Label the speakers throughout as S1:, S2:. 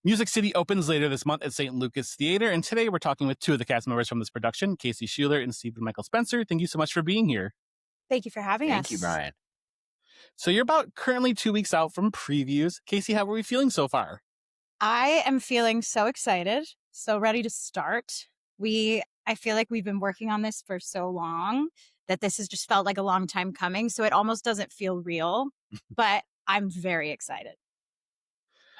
S1: Music City opens later this month at St. Lucas Theater, and today we're talking with two of the cast members from this production, Casey Shuler and Stephen Michael Spencer. Thank you so much for being here.
S2: Thank you for having us.
S3: Thank you, Brian.
S1: So you're about currently 2 weeks out from previews. Casey, how are we feeling so far?
S2: I am feeling so excited, so ready to start. I feel like we've been working on this for so long that this has just felt like a long time coming, so it almost doesn't feel real, but I'm very excited.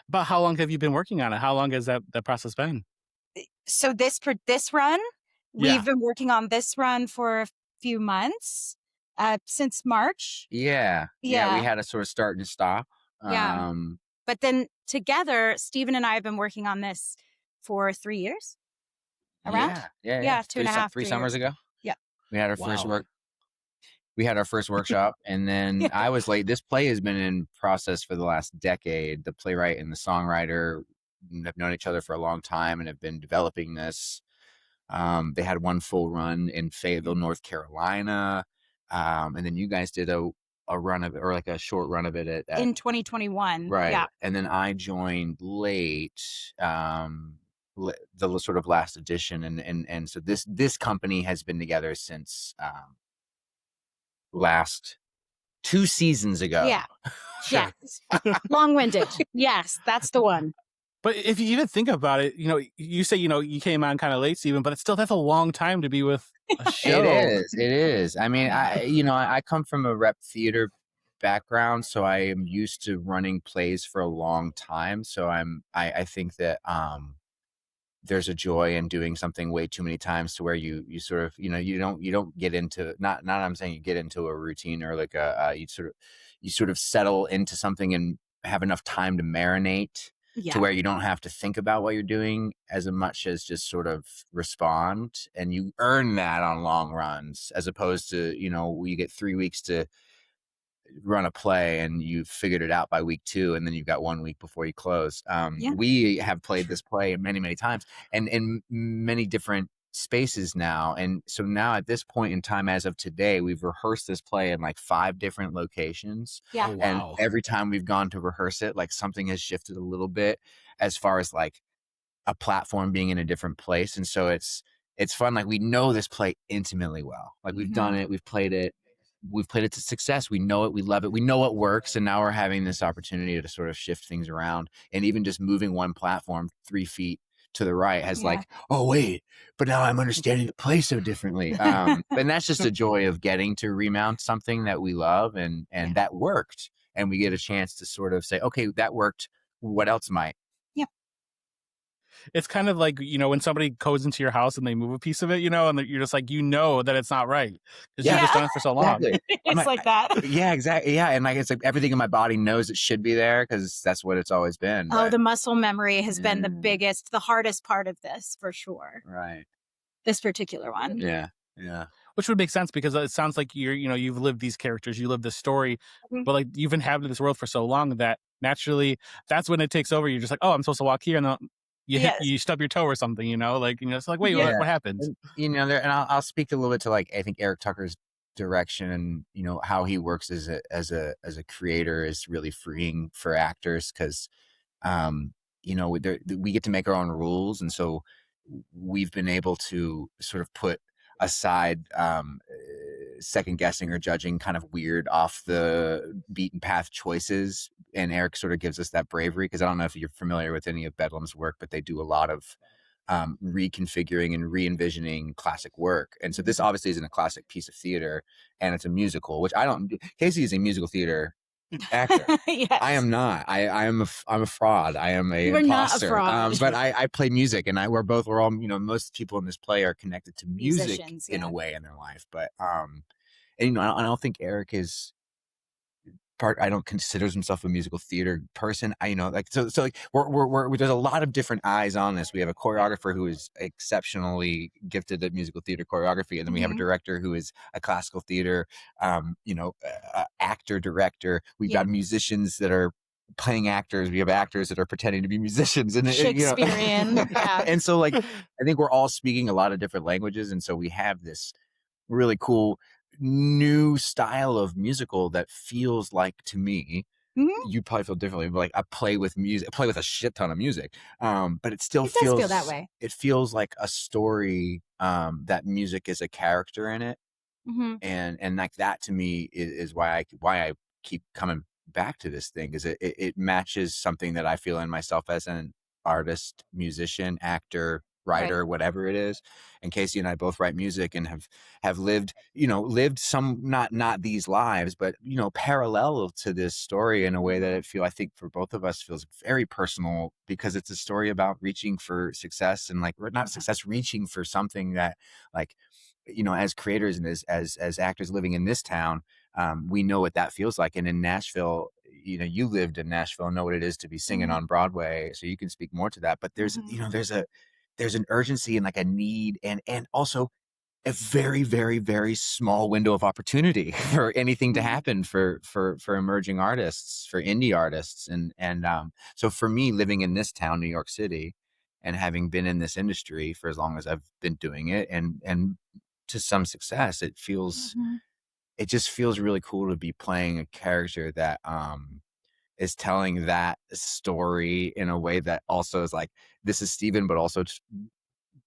S1: About how long have you been working on it? How long has that process been?
S2: So this run, we've been working on this run for a few months, since March.
S3: Yeah. We had to sort of start and stop.
S2: But then together, Stephen and I have been working on this for 3 years. Around?
S3: Yeah.
S2: 2.5,
S3: 3 summers ago.
S2: Yeah.
S3: We had our first workshop, and then I was late. This play has been in process for the last decade. The playwright and the songwriter have known each other for a long time and have been developing this. They had one full run in Fayetteville, North Carolina, and then you guys did a run of it, or like a short run of it at
S2: in 2021,
S3: right?
S2: Yeah.
S3: And then I joined late, the sort of last edition, and so this company has been together since last 2 seasons ago.
S2: Yeah.
S1: Sure.
S2: Yes. Long-winded. Yes, that's the one.
S1: But if you even think about it, you say, you came on kind of late, Stephen, but that's a long time to be with a show.
S3: It is. I mean, I come from a rep theater background, so I am used to running plays for a long time. So I think that there's a joy in doing something way too many times to where you sort of, you don't get into, not I'm saying you get into a routine or like you sort of settle into something and have enough time to marinate.
S2: Yeah.
S3: To where you don't have to think about what you're doing as much as just sort of respond, and you earn that on long runs, as opposed to, you get 3 weeks to run a play and you've figured it out by week 2, and then you've got 1 week before you close. We have played this play many, many times and in many different spaces now. And so now at this point in time, as of today, we've rehearsed this play in like 5 different locations.
S2: Yeah.
S1: Oh, wow.
S3: And every time we've gone to rehearse it, like something has shifted a little bit as far as like a platform being in a different place. And so it's fun. Like, we know this play intimately well. Like, we've done it, we've played it to success. We know it, we love it, we know what works. And now we're having this opportunity to sort of shift things around, and even just moving one platform 3 feet to the right has like, oh wait, but now I'm understanding the play so differently. And that's just a joy of getting to remount something that we love and that worked. And we get a chance to sort of say, okay, that worked. What else might?
S1: It's kind of like, when somebody goes into your house and they move a piece of it, and you're just like, that it's not right. Because you've just done it for so long.
S3: Exactly.
S2: It's like that.
S3: Yeah, exactly. Yeah. And like, it's like everything in my body knows it should be there because that's what it's always been.
S2: Oh, the muscle memory has been the hardest part of this, for sure.
S3: Right.
S2: This particular one.
S3: Yeah.
S1: Which would make sense, because it sounds like you've lived these characters, you lived this story, but like you've inhabited this world for so long that naturally that's when it takes over. You're just like, oh, I'm supposed to walk here, and then you stub your toe or something, it's like, wait, what happened?
S3: And, and I'll speak a little bit to, like, I think Eric Tucker's direction and, how he works as a creator is really freeing for actors, because, we get to make our own rules. And so we've been able to sort of put aside second guessing or judging kind of weird off the beaten path choices, and Eric sort of gives us that bravery, because I don't know if you're familiar with any of Bedlam's work, but they do a lot of reconfiguring and re-envisioning classic work. And so this obviously isn't a classic piece of theater, and it's a musical, which Casey is a musical theater actor.
S2: Yes.
S3: I am not. I'm a fraud. I am a
S2: You're
S3: imposter.
S2: Not a fraud.
S3: But I play music, and we're all, most people in this play are connected to music in a way in their life. But and I don't think Eric is I don't consider himself a musical theater person. So like we're there's a lot of different eyes on this. We have a choreographer who is exceptionally gifted at musical theater choreography, and then we have a director who is a classical theater, actor director. We've got musicians that are playing actors. We have actors that are pretending to be musicians, and
S2: Shakespearean.
S3: And so, like, I think we're all speaking a lot of different languages, and so we have this really cool new style of musical that feels like, to me, you probably feel differently, but like I play with music, I play with a shit ton of music. But it still
S2: It does feel that
S3: feels,
S2: way.
S3: it feels like a story, that music is a character in it.
S2: Mm-hmm.
S3: And like that to me is why I keep coming back to this thing, is it matches something that I feel in myself as an artist, musician, actor,
S2: Right.
S3: writer, whatever it is. And Casey and I both write music and have lived, you know, lived some, not these lives, but you know, parallel to this story in a way that I think for both of us feels very personal, because it's a story about reaching for success, and like, not success, reaching for something that, like, you know, as creators and as actors living in this town, we know what that feels like. And in Nashville, you know, you lived in Nashville, know what it is to be singing on Broadway, so you can speak more to that. But there's, you know, there's an urgency and like a need, and also a very, very, very small window of opportunity for anything to happen for emerging artists, for indie artists. And so for me, living in this town, New York City, and having been in this industry for as long as I've been doing it, and to some success, it just feels really cool to be playing a character that is telling that story in a way that also is like, this is Steven, but also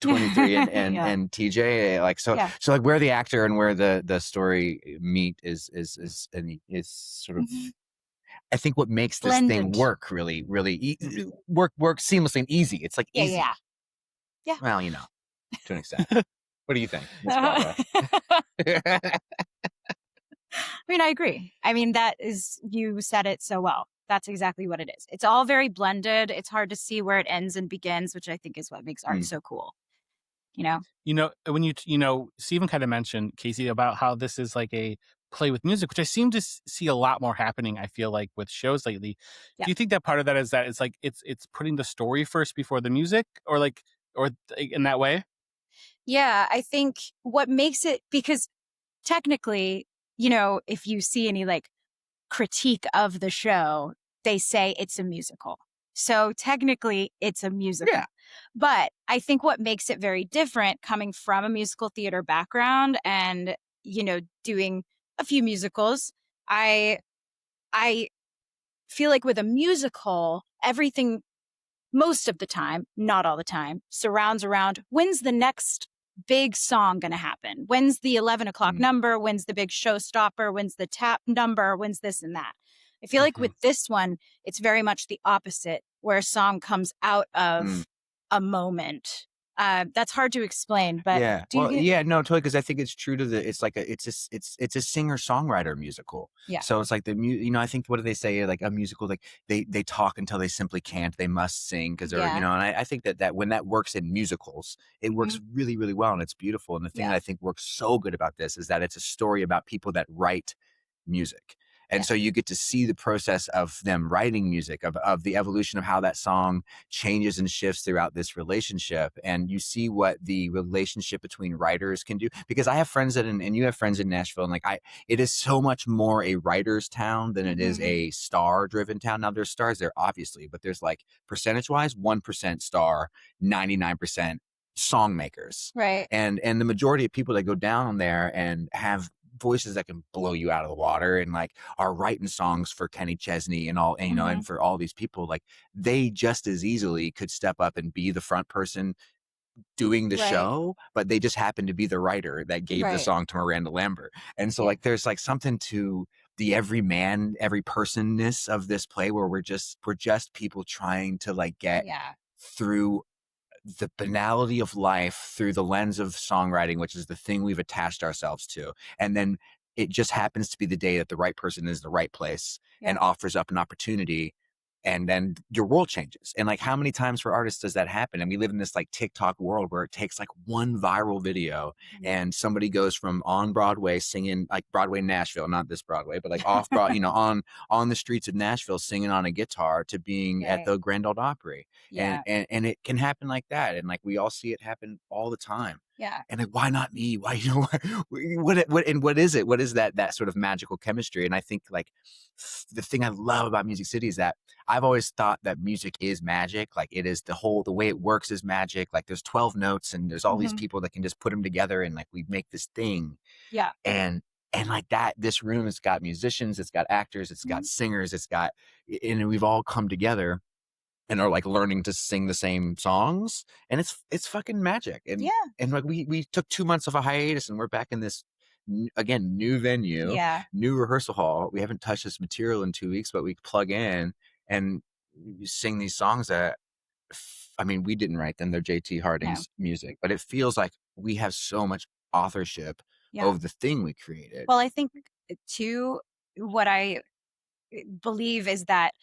S3: 23 and TJ, like, so
S2: Yeah.
S3: so like where the actor and where the story meet is sort of, I think what makes this thing
S2: Blended.
S3: work really work seamlessly and easy. It's like easy.
S2: Yeah.
S3: Well, you know, to an extent. What do you think, Miss Broadway?
S2: I mean, I agree. I mean, you said it so well. That's exactly what it is. It's all very blended. It's hard to see where it ends and begins, which I think is what makes art so cool. You know?
S1: You know, when you know, Stephen kind of mentioned, Casey, about how this is like a play with music, which I seem to see a lot more happening, I feel like, with shows lately.
S2: Yeah.
S1: Do you think that part of that is that it's like it's putting the story first before the music, or like, or in that way?
S2: Yeah, I think what makes it, because technically, you know, if you see any like critique of the show, they say it's a musical. So technically it's a musical.
S3: Yeah.
S2: But I think what makes it very different, coming from a musical theater background and, you know, doing a few musicals, I feel like with a musical, everything, most of the time, not all the time, surrounds around when's the next big song going to happen? When's the 11 o'clock number? When's the big showstopper? When's the tap number? When's this and that? I feel like with this one, it's very much the opposite, where a song comes out of a moment. That's hard to explain, but
S3: yeah, well, yeah, no, totally, because I think it's true to the, it's like it's a singer songwriter musical.
S2: Yeah.
S3: So it's like you know, I think, what do they say, like a musical, like they talk until they simply can't, they must sing, because they're, you know, and I think that when that works in musicals, it works really, really well, and it's beautiful. And the thing that I think works so good about this is that it's a story about people that write music. And so you get to see the process of them writing music, of the evolution of how that song changes and shifts throughout this relationship. And you see what the relationship between writers can do. Because I have friends and you have friends in Nashville, and like it is so much more a writer's town than it is a star-driven town. Now there's stars there, obviously, but there's like percentage-wise, 1% star, 99% song makers.
S2: Right.
S3: And the majority of people that go down there and have voices that can blow you out of the water, and like are writing songs for Kenny Chesney and all, and, you know, and for all these people, like they just as easily could step up and be the front person doing the show, but they just happen to be the writer that gave the song to Miranda Lambert. And so like there's like something to the every personness of this play, where we're just people trying to like get through the banality of life through the lens of songwriting, which is the thing we've attached ourselves to. And then it just happens to be the day that the right person is in the right place and offers up an opportunity, and then your world changes. And like, how many times for artists does that happen? And we live in this like TikTok world where it takes like one viral video and somebody goes from on Broadway singing, like Broadway Nashville, not this Broadway, but like off Broadway, you know, on the streets of Nashville singing on a guitar, to being at the Grand Ole Opry. And it can happen like that. And like, we all see it happen all the time.
S2: Yeah.
S3: And like, why not me? Why, you know, what is it? What is that sort of magical chemistry? And I think like the thing I love about Music City is that I've always thought that music is magic. Like, it is the way it works is magic. Like, there's 12 notes and there's all these people that can just put them together and like we make this thing.
S2: Yeah.
S3: And And like that, this room has got musicians, it's got actors, it's got singers, and we've all come together and are like learning to sing the same songs, and it's fucking magic. And like we took 2 months of a hiatus, and we're back in this again new venue, new rehearsal hall. We haven't touched this material in 2 weeks, but we plug in and you sing these songs that, I mean, we didn't write them; they're JT Harding's music, but it feels like we have so much authorship over the thing we created.
S2: Well, I think too, what I believe is that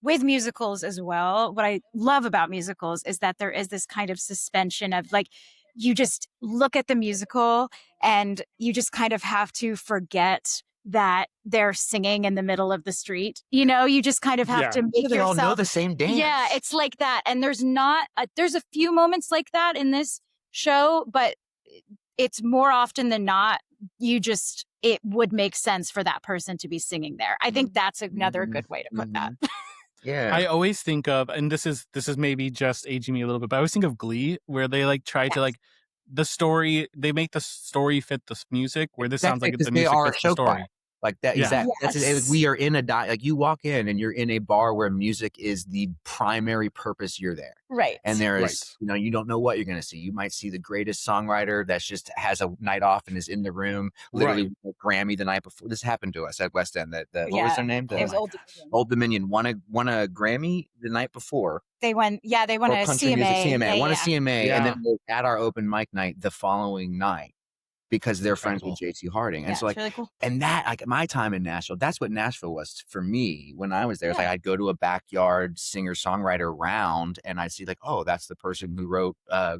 S2: with musicals as well, what I love about musicals is that there is this kind of suspension of like, you just look at the musical and you just kind of have to forget that they're singing in the middle of the street. You know, you just kind of have to make
S3: they
S2: yourself.
S3: all know the same dance.
S2: Yeah, it's like that. And there's a few moments like that in this show, but it's more often than not, it would make sense for that person to be singing there. I think that's another good way to put that.
S3: Yeah.
S1: I always think of, and this is maybe just aging me a little bit, but I always think of Glee, where they like try to like the story, they make the story fit the music, where this sounds like the music fits the story.
S3: Like that, exactly. That's we are in like you walk in and you're in a bar where music is the primary purpose. You're there,
S2: right?
S3: And there is, you don't know what you're going to see. You might see the greatest songwriter that's just has a night off and is in the room, literally Grammy the night before. This happened to us at West End. What was their name?
S2: It was
S3: Old Dominion won a Grammy the night before.
S2: They won a CMA.
S3: Won a CMA, and then at our open mic night the following night, because they're friends with JT Harding. And so like, really cool. And that, like my time in Nashville, that's what Nashville was for me when I was there. It's like, I'd go to a backyard singer-songwriter round and I'd see like, oh, that's the person who wrote, I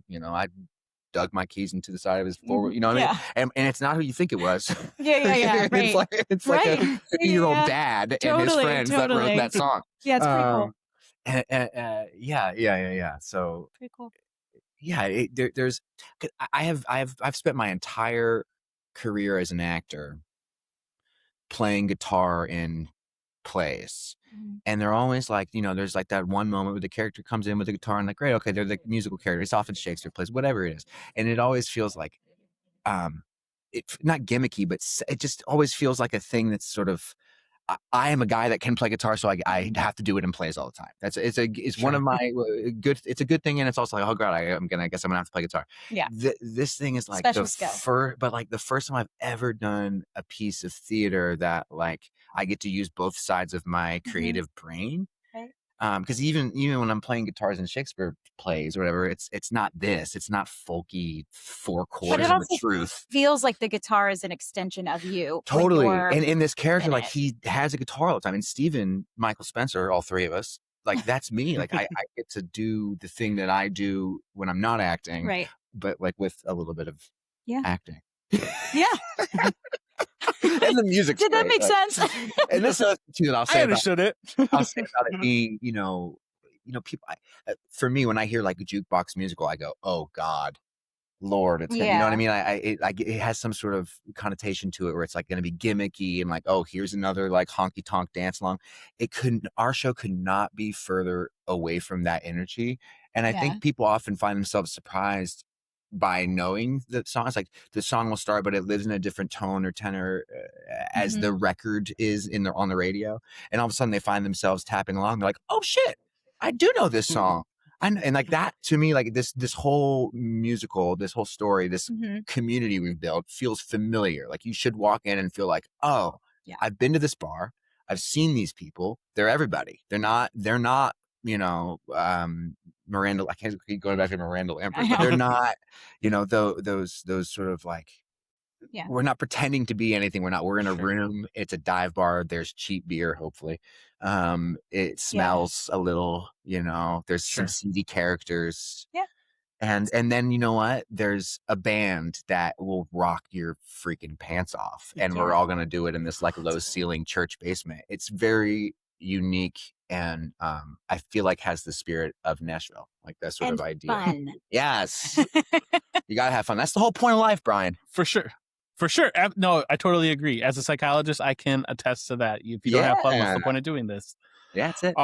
S3: dug my keys into the side of his forward, you know what I mean? And it's not who you think it was.
S2: Yeah. Right.
S3: It's like a 50-year-old dad and his friends that wrote that song.
S2: Yeah, it's pretty cool.
S3: So
S2: pretty cool.
S3: Yeah, I've spent my entire career as an actor playing guitar in plays, and they're always like, there's like that one moment where the character comes in with the guitar and like, great, okay, they're the musical character. It's often Shakespeare plays, whatever it is, and it always feels like, it's not gimmicky, but it just always feels like a thing that's sort of. I am a guy that can play guitar, so I have to do it in plays all the time. It's one of my good. It's a good thing, and it's also like, oh god, I guess I'm gonna have to play guitar.
S2: Yeah,
S3: this thing is like
S2: special skill.
S3: But like the first time I've ever done a piece of theater that like I get to use both sides of my creative brain. Because even when I'm playing guitars in Shakespeare plays or whatever, it's not this. It's not folky 4 chords of the truth.
S2: Feels like the guitar is an extension of you.
S3: Totally. And in this character, like he has a guitar all the time. And Stephen, Michael Spencer, all three of us, like that's me. Like I get to do the thing that I do when I'm not acting,
S2: right?
S3: But like with a little bit of acting.
S2: Yeah.
S3: And the music.
S2: Did that make sense?
S3: And this is too that I'll say.
S1: I understood it.
S3: I'll say about it being, people. For me, when I hear like a jukebox musical, I go, "Oh God, Lord!" It's you know what I mean. It has some sort of connotation to it where it's like going to be gimmicky and like, oh, here's another like honky tonk dance along. Our show could not be further away from that energy, and I think people often find themselves surprised by knowing the song. It's like the song will start, but it lives in a different tone or tenor as the record is on the radio. And all of a sudden they find themselves tapping along. They're like, oh shit, I do know this song. And like that to me, like this whole musical, this whole story, this community we've built feels familiar. Like you should walk in and feel like, oh, I've been to this bar. I've seen these people. They're everybody. They're not, Miranda, I can't keep going back to Miranda Lambert, but they're not, those sort of like, we're not pretending to be anything. We're in a room. It's a dive bar. There's cheap beer, hopefully. It smells a little, there's some seedy characters.
S2: Yeah.
S3: And then you know what? There's a band that will rock your freaking pants off. And we're all going to do it in this like low ceiling church basement. It's very unique. And I feel like has the spirit of Nashville, like that sort of idea.
S2: Fun.
S3: Yes. You got to have fun. That's the whole point of life, Brian.
S1: For sure. No, I totally agree. As a psychologist, I can attest to that. If you don't have fun, what's the point of doing this?
S3: Yeah, that's it.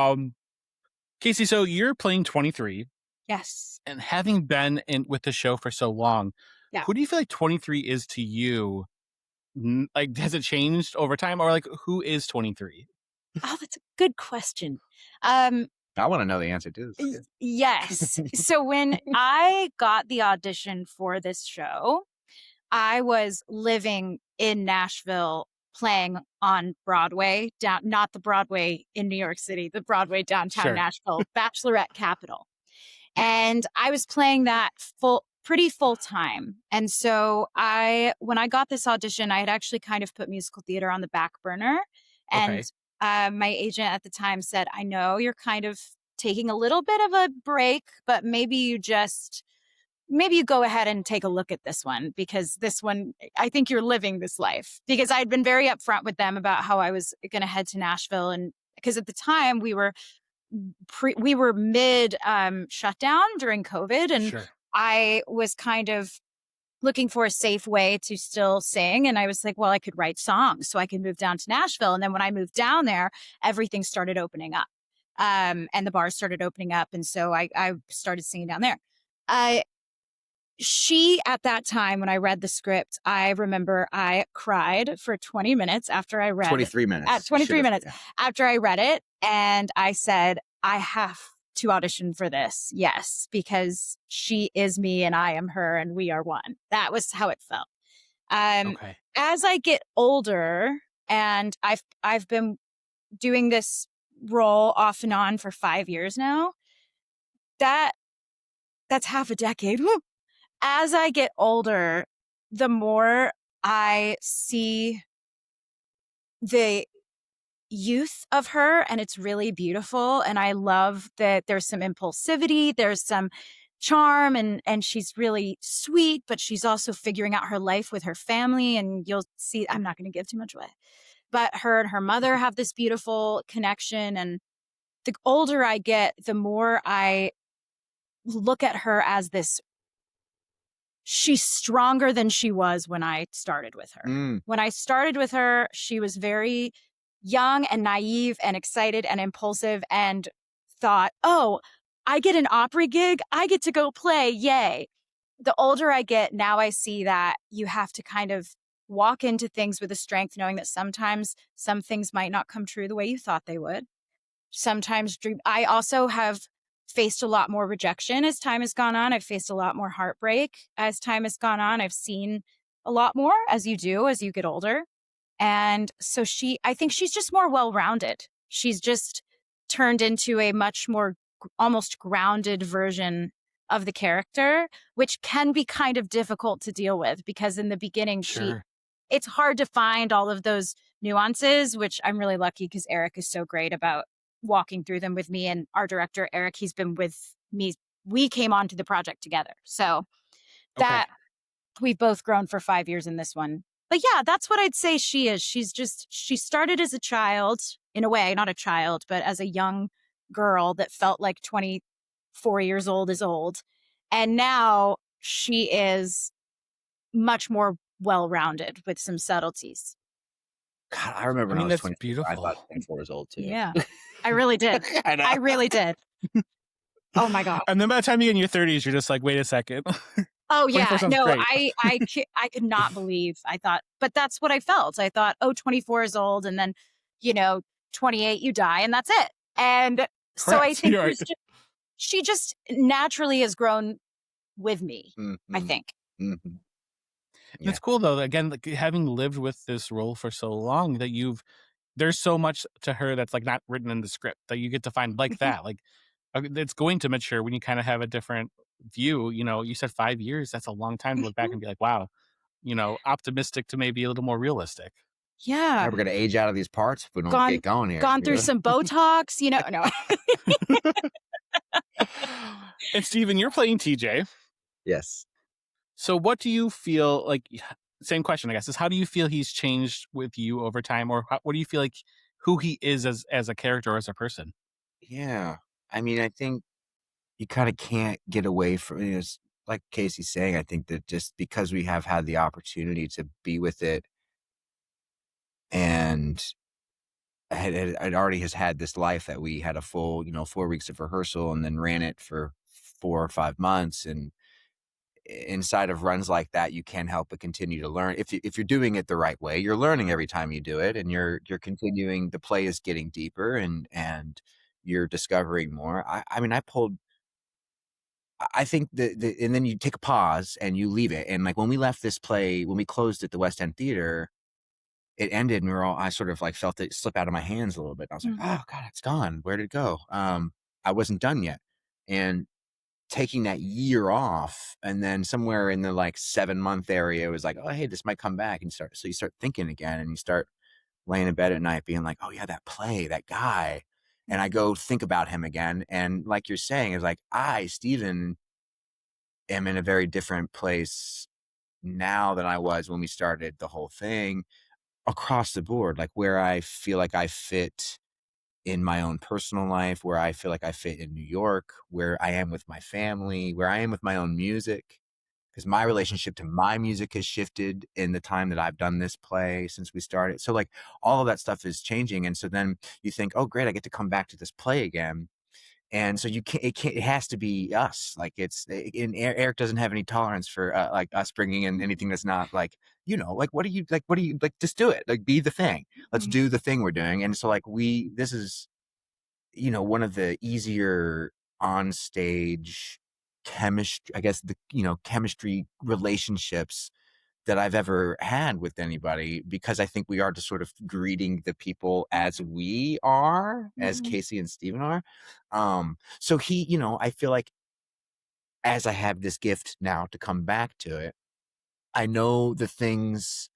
S1: Casey, so you're playing 23.
S2: Yes.
S1: And having been with the show for so long, who do you feel like 23 is to you like, has it changed over time, or like, who is 23?
S2: Oh, that's a good question.
S3: I want to know the answer to this.
S2: Yes. So when I got the audition for this show, I was living in Nashville playing on Broadway, not the Broadway in New York City, the Broadway downtown
S1: Sure.
S2: Nashville, Bachelorette Capital. And I was playing that pretty full time. And so when I got this audition, I had actually kind of put musical theater on the back burner. And
S1: Okay.
S2: my agent at the time said, I know you're kind of taking a little bit of a break, but maybe you go ahead and take a look at this one, because this one, I think you're living this life. Because I'd been very upfront with them about how I was going to head to Nashville. And because at the time we were mid shutdown during COVID, and
S1: Sure.
S2: I was kind of looking for a safe way to still sing. And I was like, well, I could write songs so I could move down to Nashville. And then when I moved down there, everything started opening up. And the bars started opening up. And so I started singing down there. She, at that time, when I read the script, I remember I cried for 20 minutes after I read
S3: 23 minutes.
S2: At 23 minutes after I read it. And I said, I have to audition for this. Yes, because she is me and I am her and we are one. That was how it felt.
S1: Okay.
S2: As I get older, and I've been doing this role off and on for 5 years now, that's half a decade. Woo. As I get older, the more I see the youth of her, and it's really beautiful. And I love that there's some impulsivity, there's some charm, and she's really sweet, but she's also figuring out her life with her family. And you'll see, I'm not going to give too much away, but her and her mother have this beautiful connection. And the older I get, the more I look at her as this, she's stronger than she was when I started with her. When I started with her, she was very young and naive and excited and impulsive and thought, oh, I get an Opry gig, I get to go play, yay. The older I get, now I see that you have to kind of walk into things with a strength, knowing that sometimes some things might not come true the way you thought they would. Sometimes I also have faced a lot more rejection as time has gone on. I've faced a lot more heartbreak as time has gone on. I've seen a lot more, as you do as you get older. And so I think she's just more well-rounded. She's just turned into a much more almost grounded version of the character, which can be kind of difficult to deal with, because in the beginning,
S1: Sure.
S2: it's hard to find all of those nuances, which I'm really lucky because Eric is so great about walking through them with me. And our director, Eric, he's been with me. We came onto the project together. So that we've both grown for 5 years in this one. But yeah, that's what I'd say she is. She started as a child, in a way, not a child, but as a young girl that felt like 24 years old is old. And now she is much more well-rounded with some subtleties.
S3: God, I remember when I was
S1: that's
S3: 24,
S1: beautiful.
S3: I thought 24 was old too.
S2: Yeah, I really did. I really did. Oh my God.
S1: And then by the time you get in your 30s, you're just like, wait a second.
S2: Oh yeah, no,
S1: great.
S2: I could not believe. I thought, but that's what I felt. I thought, oh, 24 is old, and then 28 you die, and that's it. And so I
S1: Correct.
S2: think
S1: You're right.
S2: she just naturally has grown with me. I think.
S3: Mm-hmm.
S1: Yeah. It's cool though. Again, like, having lived with this role for so long, that there's so much to her that's like not written in the script that you get to find like that. Like it's going to mature when you kind of have a different view. You said 5 years. That's a long time to look back and be like, wow, optimistic to maybe a little more realistic.
S2: Yeah.
S3: We're going to age out of these parts if we don't get going here.
S2: Gone through some Botox, no.
S1: And Steven, you're playing TJ.
S3: Yes.
S1: So what do you feel like, same question, I guess, is how do you feel he's changed with you over time? Or what do you feel like who he is as a character or as a person?
S3: Yeah. I mean, I think you kind of can't get away from it. It's like Casey's saying, I think that just because we have had the opportunity to be with it, and it already has had this life that we had a full, 4 weeks of rehearsal and then ran it for 4 or 5 months. And inside of runs like that, you can't help but continue to learn. If you're doing it the right way, you're learning every time you do it, and you're continuing. The play is getting deeper, and you're discovering more. I mean, I think and then you take a pause and you leave it. And like when we left this play, when we closed at the West End Theater, it ended, and I sort of like felt it slip out of my hands a little bit. I was like, oh God, it's gone. Where did it go? I wasn't done yet. And taking that year off, and then somewhere in the like 7-month area, it was like, oh, hey, this might come back. And so you start thinking again, and you start laying in bed at night being like, oh yeah, that play, that guy. And I go think about him again. And like you're saying, it's like, Stephen, am in a very different place now than I was when we started the whole thing, across the board, like where I feel like I fit in my own personal life, where I feel like I fit in New York, where I am with my family, where I am with my own music. Because my relationship to my music has shifted in the time that I've done this play since we started. So like all of that stuff is changing. And so then you think, oh, great, I get to come back to this play again. And so it has to be us. Like and Eric doesn't have any tolerance for like us bringing in anything that's not like, like, what do you like, just do it, like, be the thing. Let's do the thing we're doing. And so like this is, one of the easier on stage chemistry, I guess, chemistry relationships that I've ever had with anybody, because I think we are just sort of greeting the people as we are, as Casey and Steven are. So I feel like as I have this gift now to come back to it, I know the things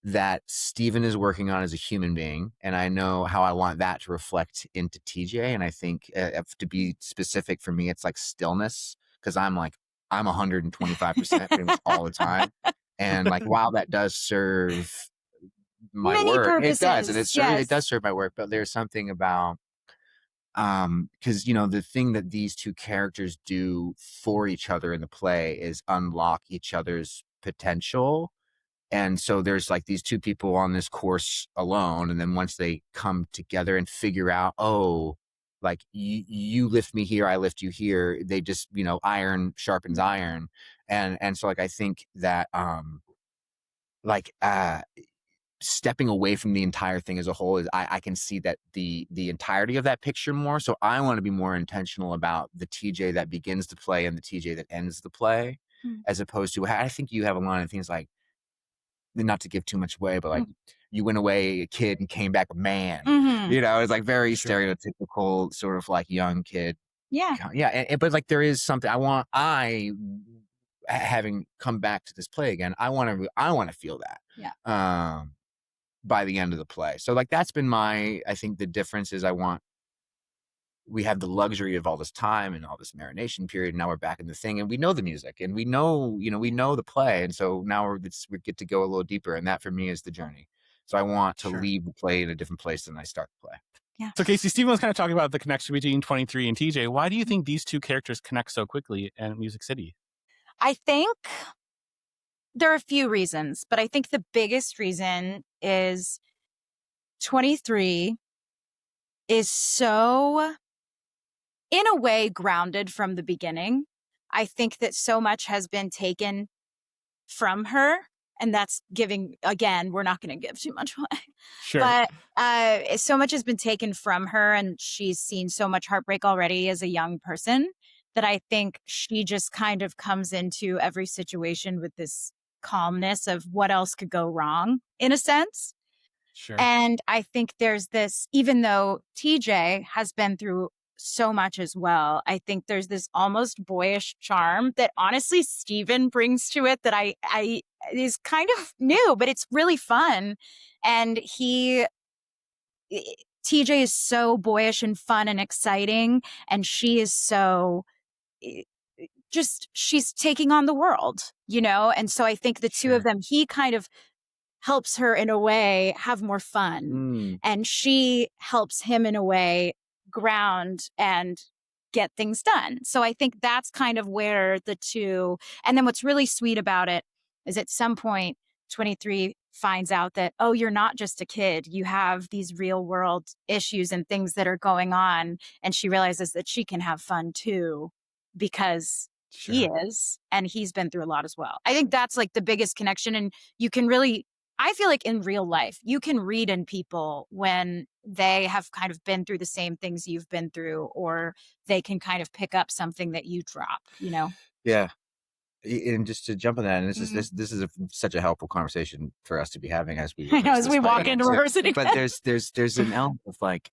S3: that Steven is working on as a human being, and I know how I want that to reflect into TJ. And I think, to be specific for me, it's like stillness, because I'm 125% pretty much all the time. And like, while that does serve my
S2: Many
S3: work, it does,
S2: purposes.
S3: and it does serve my work. But there's something about, because the thing that these two characters do for each other in the play is unlock each other's potential. And so there's like these two people on this course alone, and then once they come together and figure out, oh, like you lift me here, I lift you here, they just, iron sharpens iron. And so like I think that like stepping away from the entire thing as a whole, is I can see that the entirety of that picture more. So I want to be more intentional about the TJ that begins the play and the TJ that ends the play, as opposed to, I think you have a lot of things like, not to give too much away, but like, you went away a kid and came back a man. It's like very stereotypical sort of like young kid.
S2: Yeah.
S3: But like there is something having come back to this play again, I want to feel that.
S2: Yeah.
S3: By the end of the play. So like that's been I think the difference is we have the luxury of all this time and all this marination period. And now we're back in the thing, and we know the music, and we know, we know the play. And so now we get to go a little deeper. And that for me is the journey. So I want to leave the play in a different place than I start the play.
S2: Yeah.
S1: So Casey, Steven was kind of talking about the connection between 23 and TJ. Why do you think these two characters connect so quickly at Music City?
S2: I think there are a few reasons, but I think the biggest reason is 23 is so, in a way, grounded from the beginning. I think that so much has been taken from her, and that's giving, again, we're not going to give too much away.
S1: Sure.
S2: But so much has been taken from her, and she's seen so much heartbreak already as a young person, that I think she just kind of comes into every situation with this calmness of what else could go wrong, in a sense.
S1: Sure.
S2: And I think there's this, even though TJ has been through so much as well, I think there's this almost boyish charm that honestly Steven brings to it that I is kind of new, but it's really fun. And TJ is so boyish and fun and exciting, and she is so she's taking on the world, and so I think the two of them, he kind of helps her in a way have more fun, and she helps him in a way ground and get things done. So I think that's kind of where the two, and then what's really sweet about it is at some point 23 finds out that, oh, you're not just a kid, you have these real world issues and things that are going on, and she realizes that she can have fun too, because he is, and he's been through a lot as well. I think that's like the biggest connection. And you can really, I feel like in real life, you can read in people when they have kind of been through the same things you've been through, or they can kind of pick up something that you drop, you know?
S3: Yeah. And just to jump on that, and this is such a helpful conversation for us to be having as we
S2: I know,
S3: rehearse
S2: as we walk
S3: play.
S2: into rehearsing.
S3: But there's an element of like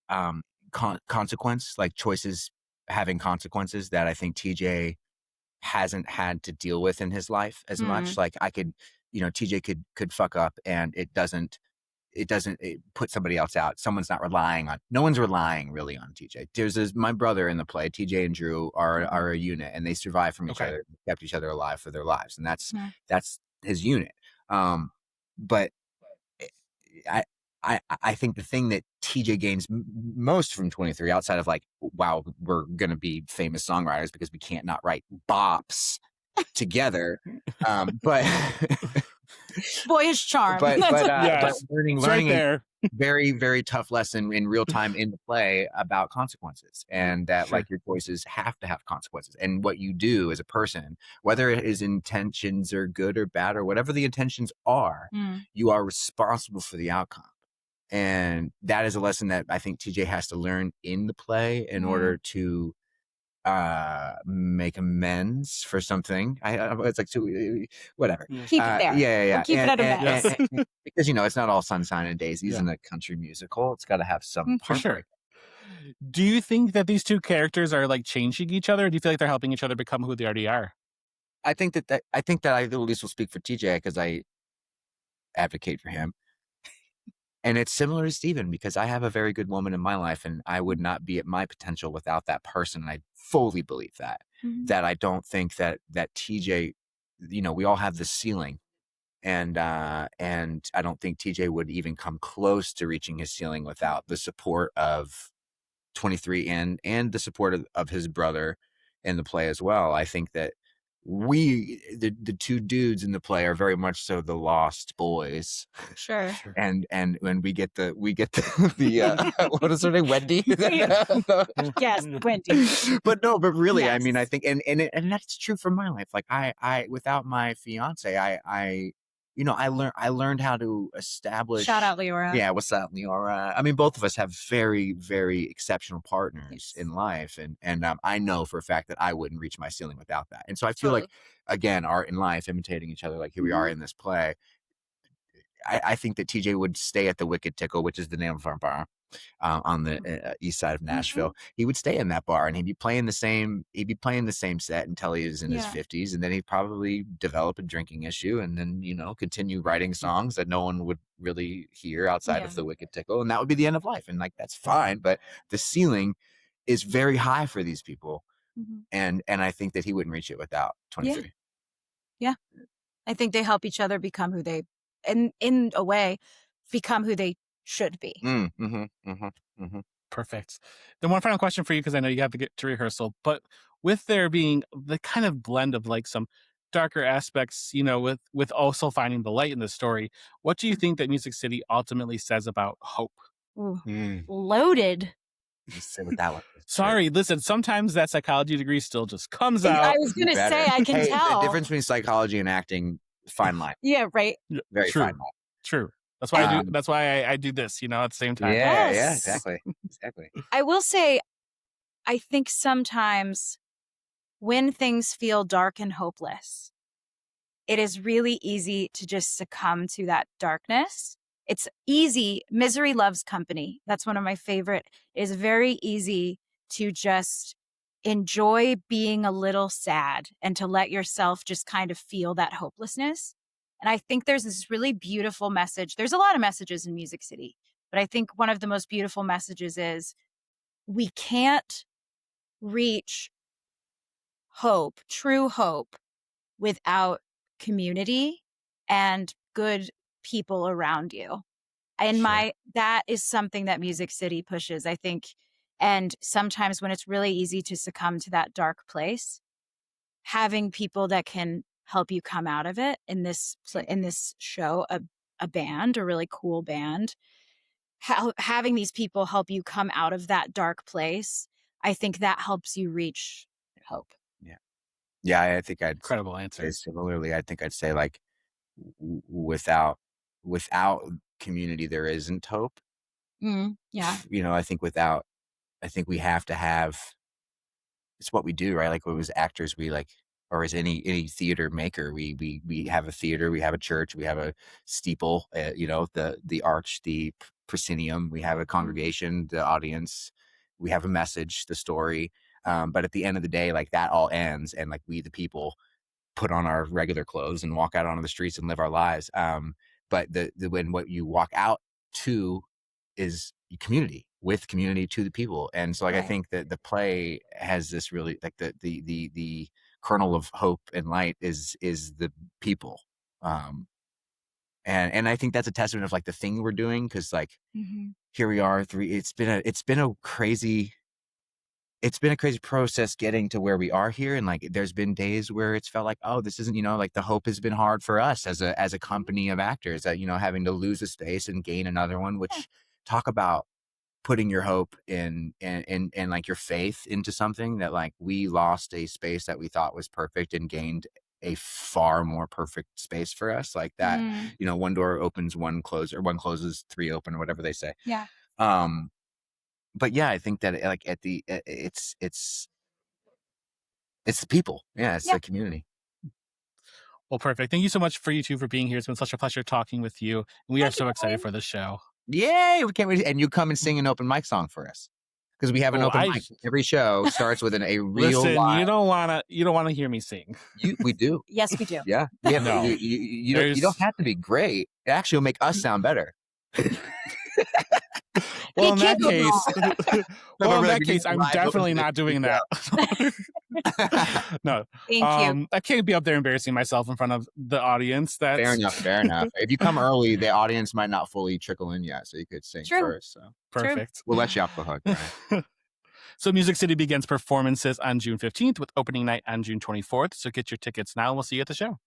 S3: consequence, like choices having consequences that I think TJ hasn't had to deal with in his life as much. Like I could, TJ could fuck up, and it doesn't put somebody else out. No one's relying really on TJ. There's my brother in the play, TJ and Drew are a unit, and they survived from each other, kept each other alive for their lives. And that's his unit. But I think the thing that TJ gains most from 23, outside of like, wow, we're going to be famous songwriters because we can't not write bops together. But
S2: boyish charm.
S3: But
S1: Yes,
S3: learning
S1: right there.
S3: very, very tough lesson in real time in the play about consequences, and that like your choices have to have consequences, and what you do as a person, whether it is intentions are good or bad or whatever the intentions are, you are responsible for the outcome. And that is a lesson that I think TJ has to learn in the play in order to make amends for something. It's like whatever.
S2: Keep it there.
S3: Yeah.
S2: We'll keep it at amends.
S3: And because it's not all sunshine and daisies in a country musical. It's got to have some
S1: for sure. Do you think that these two characters are like changing each other? Or do you feel like they're helping each other become who they already are?
S3: I think that I at least will speak for TJ because I advocate for him. And it's similar to Steven because I have a very good woman in my life, and I would not be at my potential without that person. And I fully believe that. That I don't think that TJ, we all have this ceiling, and I don't think TJ would even come close to reaching his ceiling without the support of 23 and the support of his brother in the play as well. I think that the two dudes in the play are very much so the lost boys.
S2: Sure.
S3: And when we get the what is her name, Wendy?
S2: Yes, Wendy.
S3: But really, yes. I mean, I think and that's true for my life. Like I without my fiance, I learned how to establish.
S2: Shout out Leora.
S3: Yeah, what's up, Leora? I mean, both of us have very, very exceptional partners in life, and I know for a fact that I wouldn't reach my ceiling without that. And so I feel like, again, art and life imitating each other, like here we are in this play. I think that TJ would stay at the Wicked Tickle, which is the name of our bar on the east side of Nashville. He would stay in that bar, and he'd be playing the same set until he was in his 50s, and then he'd probably develop a drinking issue, and then continue writing songs that no one would really hear outside of the Wicked Tickle, and that would be the end of life. And like that's fine, but the ceiling is very high for these people, and I think that he wouldn't reach it without 23.
S2: Yeah. I think they help each other become who they, and in a way, become who they should be.
S1: Perfect. Then one final question for you, because I know you have to get to rehearsal, but with there being the kind of blend of like some darker aspects, with also finding the light in the story, what do you think that Music City ultimately says about hope?
S2: Loaded.
S3: Just say what that one.
S1: Sorry, listen, sometimes that psychology degree still just comes out.
S2: I was going to say, I can tell.
S3: The difference between psychology and acting, fine line.
S2: Yeah, right.
S1: Very
S3: fine line.
S1: True. That's why that's why I do this, at the same time.
S3: Yeah, exactly.
S2: I will say, I think sometimes when things feel dark and hopeless, it is really easy to just succumb to that darkness. It's easy. Misery loves company. That's one of my favorite. It is very easy to just enjoy being a little sad and to let yourself just kind of feel that hopelessness. And I think there's this really beautiful message. There's a lot of messages in Music City, but I think one of the most beautiful messages is we can't reach hope, true hope, without community and good people around you. And that is something that Music City pushes, I think. And sometimes when it's really easy to succumb to that dark place, having people that can help you come out of it in this show, a band, a really cool band, having these people help you come out of that dark place, I think that helps you reach hope.
S3: Yeah, I think I'd
S1: Incredible
S3: say
S1: answer.
S3: similarly. I think I'd say like without community, there isn't hope.
S2: Yeah.
S3: I think I think we have to have it's what we do, right? Like, as actors, we like, or as any theater maker, we have a theater, we have a church, we have a steeple, the arch, the proscenium, we have a congregation, the audience, we have a message, the story. But at the end of the day, like that all ends, and like we, the people, put on our regular clothes and walk out onto the streets and live our lives. But when what you walk out to is community to the people. And so like I
S2: Right.
S3: think that the play has this really like the kernel of hope and light is the people. And I think that's a testament of like the thing we're doing, because like here we are it's been a crazy process getting to where we are here. And like there's been days where it's felt like, oh, this isn't, like the hope has been hard for us as a company of actors, that having to lose a space and gain another one, which talk about putting your hope in like your faith into something that, like, we lost a space that we thought was perfect and gained a far more perfect space for us, like that. One door opens, one closes, or one closes, three open, or whatever they say.
S2: Yeah.
S3: But yeah, I think that like it's the people. Yeah, it's
S2: Yeah.
S3: the community.
S1: Well, perfect. Thank you so much for you two for being here. It's been such a pleasure talking with you. And we are
S2: Thank you,
S1: so excited
S2: Brian.
S1: for the show.
S3: Yay! We can't wait. And you come and sing an open mic song for us, because we have an
S1: Oh,
S3: open mic. Every show starts with a real
S1: listen.
S3: live.
S1: You don't wanna hear me sing.
S3: We do.
S2: Yes, we do.
S3: Yeah, we have.
S1: No.
S3: You don't have to be great. It actually will make us sound better.
S1: Well, in that
S2: can't go
S1: case, I'm definitely not doing that. No.
S2: Thank you.
S1: I can't be up there embarrassing myself in front of the audience. That's
S3: Fair enough. Fair enough. If you come early, the audience might not fully trickle in yet, so you could sing
S2: True.
S3: first. So
S1: perfect.
S3: we'll let you off the hook. Right?
S1: So Music City begins performances on June 15th with opening night on June 24th. So get your tickets now. We'll see you at the show.